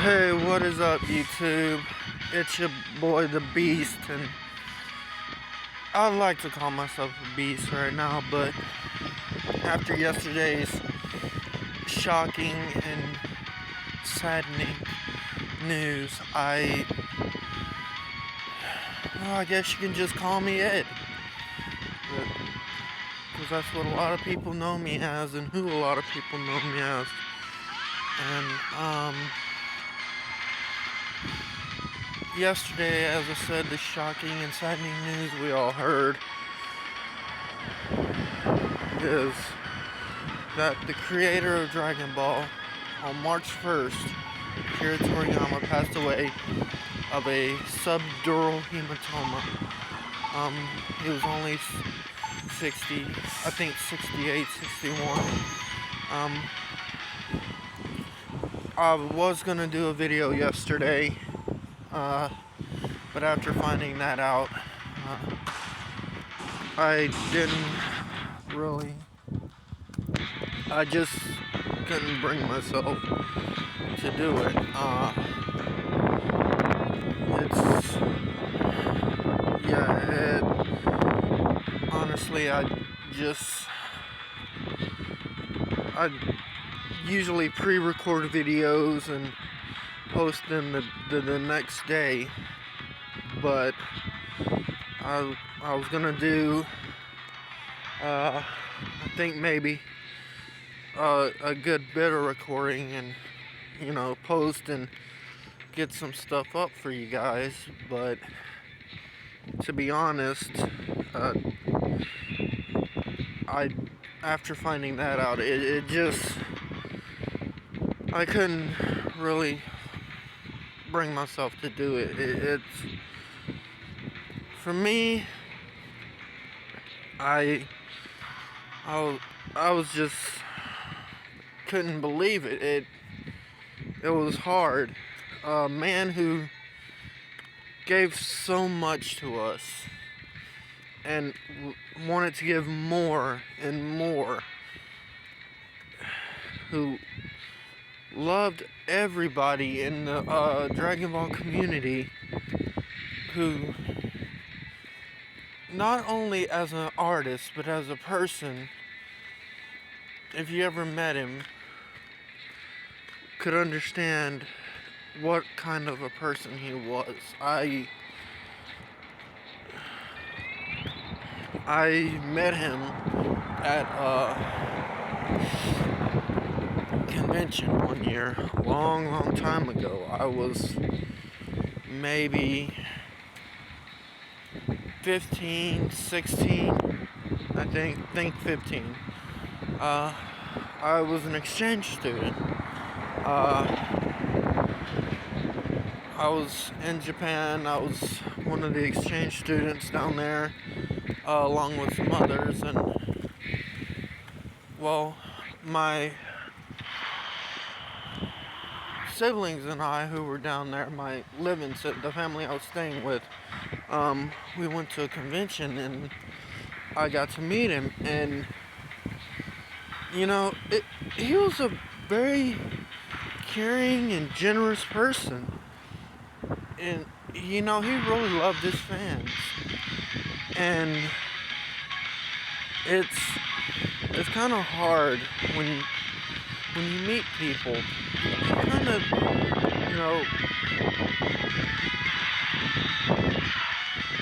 Hey, what is up, YouTube? It's your boy, the Beast, and I'd like to call myself a beast right now, but after yesterday's shocking and saddening news, I guess you can just call me Ed, because that's what a lot of people know me as, and who a lot of people know me as. And yesterday, as I said, the shocking and saddening news we all heard is that the creator of Dragon Ball, on March 1st, Akira Toriyama, passed away of a subdural hematoma. He was only 60, I think 68, 61. I was gonna do a video yesterday, but after finding that out, I didn't really, I just couldn't bring myself to do it. Honestly, I usually pre-record videos and post them the next day, but I was gonna do, I think maybe a good bit of recording and, post and get some stuff up for you guys, but to be honest, after finding that out, it just, I couldn't really bring myself to do it. It's, for me, I was just, couldn't believe it. It was hard. A man who gave so much to us and wanted to give more and more, who loved everybody in the Dragon Ball community, who not only as an artist but as a person, if you ever met him, could understand what kind of a person he was. I met him at a convention one year, a long time ago. I was maybe 15, 16, I think 15. I was an exchange student. I was in Japan. I was one of the exchange students down there, along with some others, and, well, my siblings and I, who were down there, the family I was staying with, we went to a convention, and I got to meet him, and, he was a very caring and generous person, and, he really loved his fans, and it's kind of hard when you meet people. You kind of,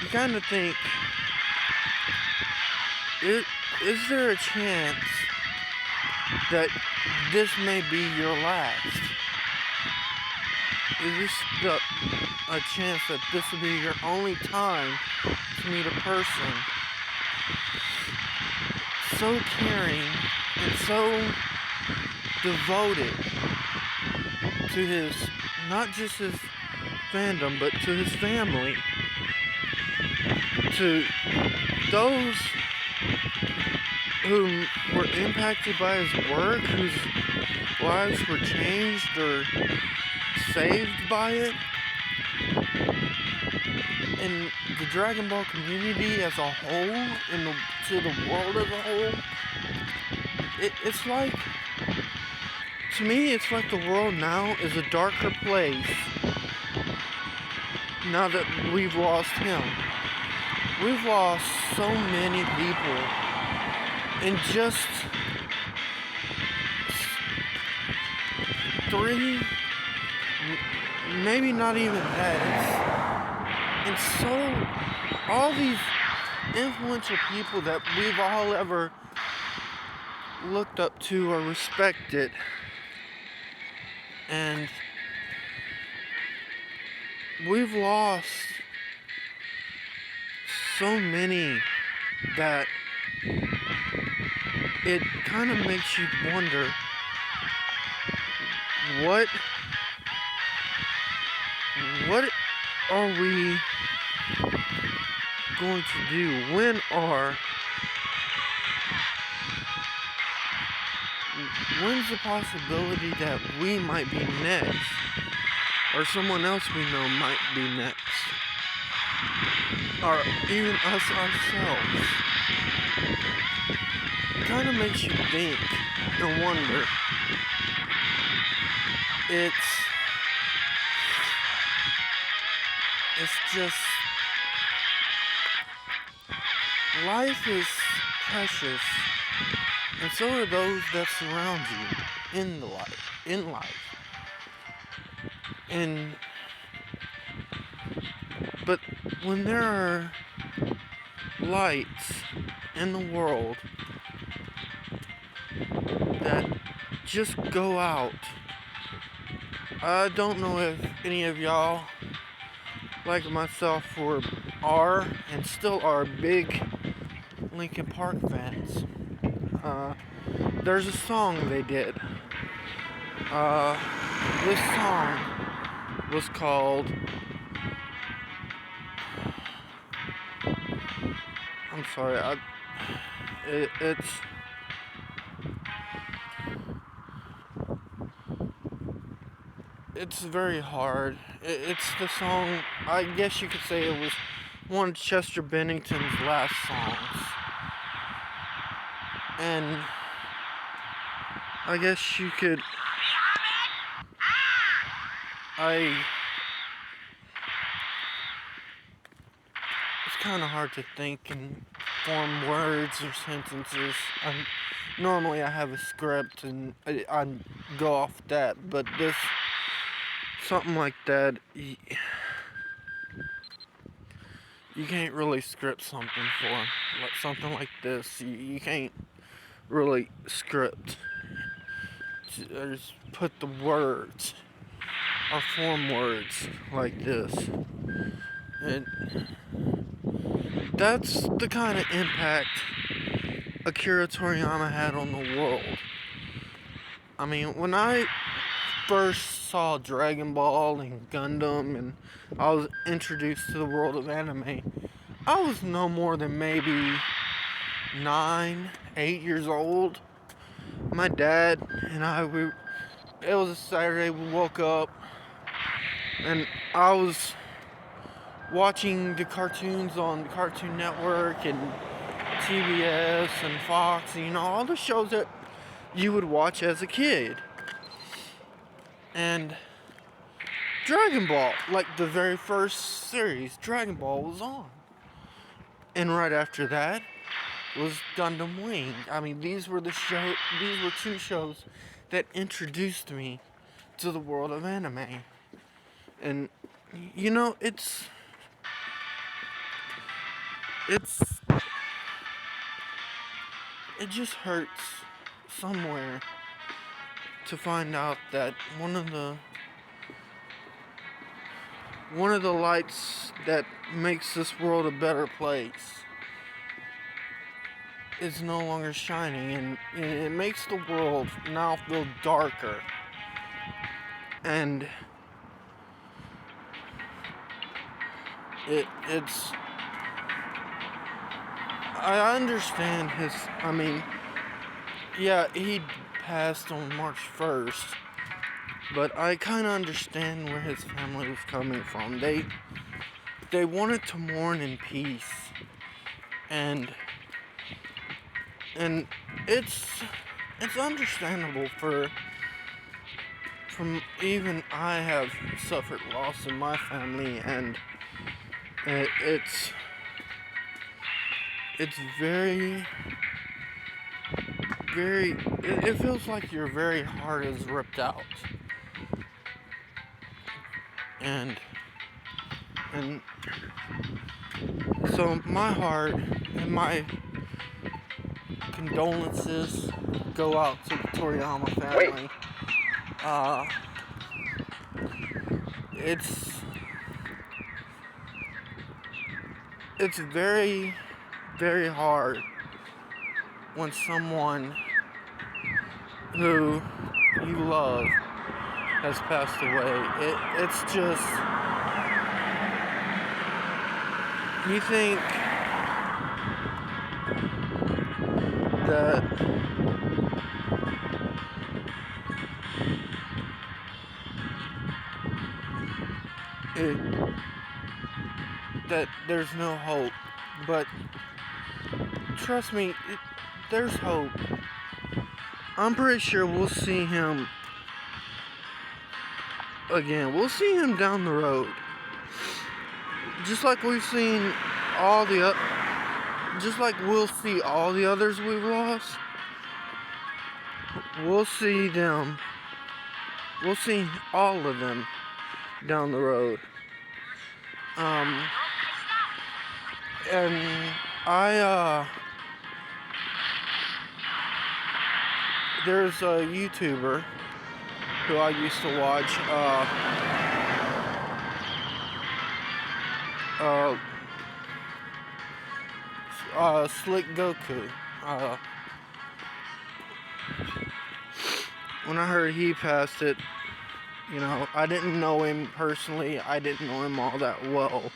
you kind of think, is there a chance that this may be your last? Is this a chance that this will be your only time to meet a person so caring and so devoted to his, not just his fandom, but to his family, to those who were impacted by his work, whose lives were changed or saved by it, and the Dragon Ball community as a whole, to the world as a whole. It's like to me, it's like the world now is a darker place now that we've lost him. We've lost so many people in just 3, maybe not even that. And so, all these influential people that we've all ever looked up to or respected, and we've lost so many that it kind of makes you wonder what are we going to do? When's the possibility that we might be next, or someone else we know might be next, or even us ourselves? It kind of makes you think and wonder. It's just, life is precious, and so are those that surround you in life. But when there are lights in the world that just go out, I don't know if any of y'all, like myself, are and still are big Linkin Park fans. There's a song they did. This song was called, I'm sorry, it's very hard. It's the song, I guess you could say it was one of Chester Bennington's last songs. And I guess you could, it's kind of hard to think and form words or sentences. Normally I have a script and I go off that, but something like that, you can't really script something for. Like something like this, you can't really script. Just put the words or form words like this. And that's the kind of impact Akira Toriyama had on the world. I mean, when I first saw Dragon Ball and Gundam and I was introduced to the world of anime, I was no more than maybe 9, 8 years old. My dad and I, it was a Saturday, we woke up and I was watching the cartoons on Cartoon Network and TBS and Fox, and all the shows that you would watch as a kid. And Dragon Ball, like the very first series, Dragon Ball was on. And right after that was Gundam Wing. I mean, these were 2 shows that introduced me to the world of anime. And it just hurts somewhere to find out that one of the lights that makes this world a better place is no longer shining, and it makes the world now feel darker. And it's I understand he passed on March 1st, but I kind of understand where his family was coming from. They wanted to mourn in peace, and it's understandable for from even I have suffered loss in my family, and it's very, it feels like your very heart is ripped out, and so my heart and my condolences go out to the Toriyama family. It's very, very hard when someone who you love has passed away. It's just, you think that that there's no hope, but trust me, there's hope. I'm pretty sure we'll see him again. We'll see him down the road, just like we've seen just like we'll see all the others we've lost. We'll see them. We'll see all of them down the road. And there's a YouTuber who I used to watch, Slick Goku. When I heard he passed it, you know, I didn't know him personally. I didn't know him all that well.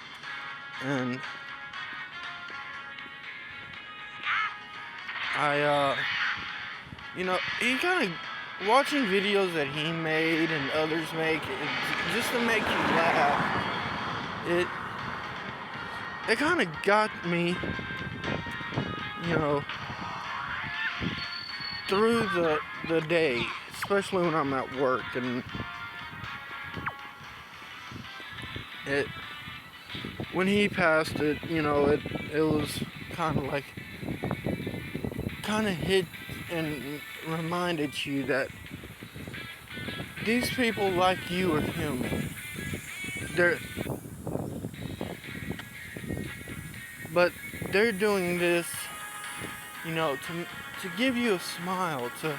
And you know, he kind of, watching videos that he made and others make, just to make you laugh, it kind of got me, you know, through the day, especially when I'm at work. And when he passed it, you know, it was kind of like, kind of hit and reminded you that these people like you are human. But they're doing this, you know, to give you a smile, to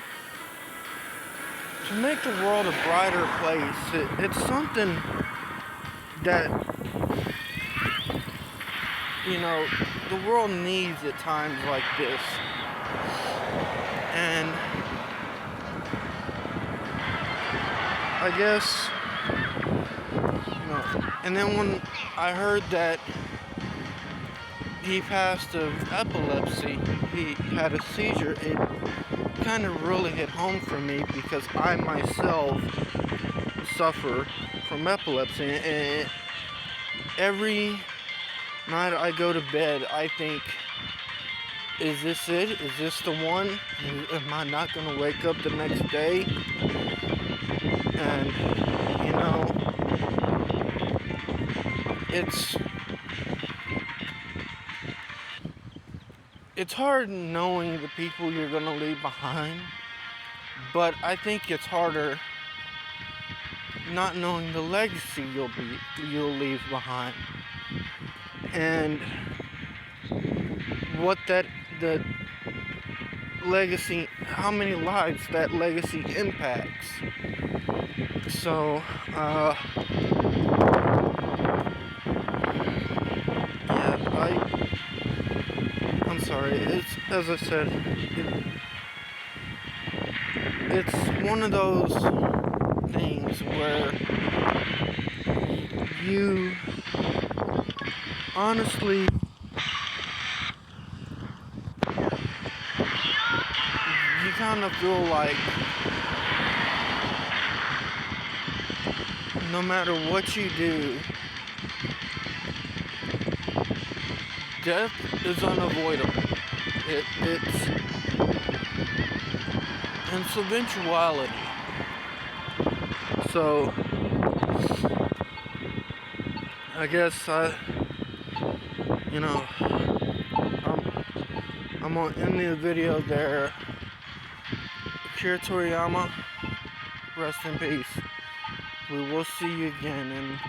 make the world a brighter place. It's something that, you know, the world needs at times like this. And I guess, you know, and then when I heard that he passed of epilepsy, he had a seizure, it kind of really hit home for me, because I myself suffer from epilepsy, and every night I go to bed, I think, is this it? Is this the one? Am I not going to wake up the next day? And, you know, it's hard knowing the people you're going to leave behind, but I think it's harder not knowing the legacy you'll leave behind, and what the legacy, how many lives that legacy impacts. So, I'm sorry, it's, as I said, it's one of those things where you honestly, you kind of feel like no matter what you do, death is unavoidable. It's eventuality. So I guess you know, I'm gonna end the video there. Akira Toriyama, rest in peace. We will see you again, and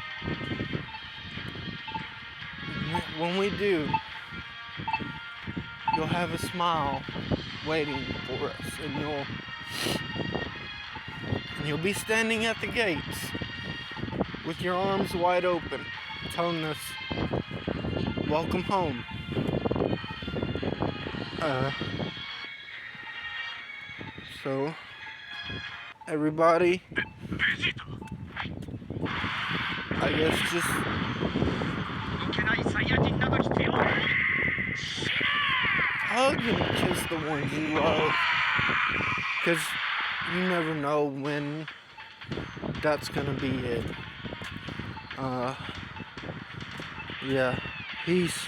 when we do, you'll have a smile waiting for us, and you'll be standing at the gates with your arms wide open, telling us, welcome home. So, everybody, I guess just hug and kiss the ones you love, because you never know when that's gonna be it. Yeah, peace.